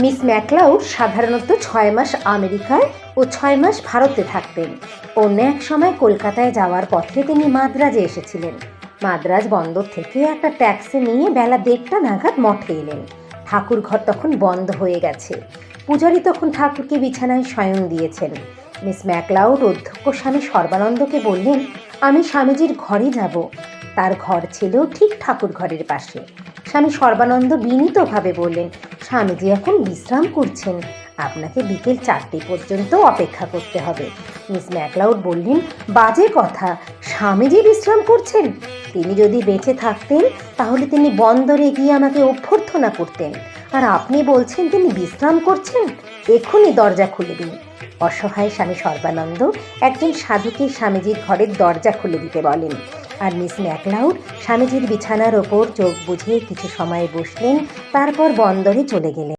Miss MacLeod সাধারণত 6 মাস আমেরিকায় ও 6 মাস ভারতে থাকতেন। অন্য এক সময় কলকাতায় যাওয়ার পথে তিনি মাদ্রাজে এসেছিলেন। মাদ্রাজ বন্দর থেকে একটা ট্যাক্সি নিয়ে বেলা 1:30 নাগাদ মঠে এলেন। ঠাকুর ঘর তখন বন্ধ হয়ে গেছে। পূজারী তখন ঠাকুরকে বিছানায় শয়ন দিয়েছেন। মিস ম্যাকলাউড অধ্যক্ষ স্বামী সর্বানন্দকে বললেন, আমি স্বামীজির ঘরে যাব। তার ঘর ছিল ঠিক ঠাকুর ঘরের পাশে। স্বামী সর্বানন্দ বিনীতভাবে বললেন, স্বামীজি এখন বিশ্রাম করছেন, আপনাকে বিকেল 4টে পর্যন্ত অপেক্ষা করতে হবে। মিস ম্যাকলাউড বললেন, বাজে কথা, স্বামীজি বিশ্রাম করছেন? তিনি যদি বেঁচে থাকতেন তাহলে তিনি বন্দরে গিয়ে আমাকে অভ্যর্থনা করতেন, আর আপনি বলছেন তিনি বিশ্রাম করছেন? এখনই দরজা খুলে দিন। অসহায় স্বামী সর্বানন্দ একজন সাধুকে স্বামীজির ঘরের দরজা খুলে দিতে বলেন, আর মিস ম্যাকলাউড স্বামীজির বিছানার ওপর চোখ বুজে কিছু সময় বসলেন, তারপর বন্দরে চলে গেলেন।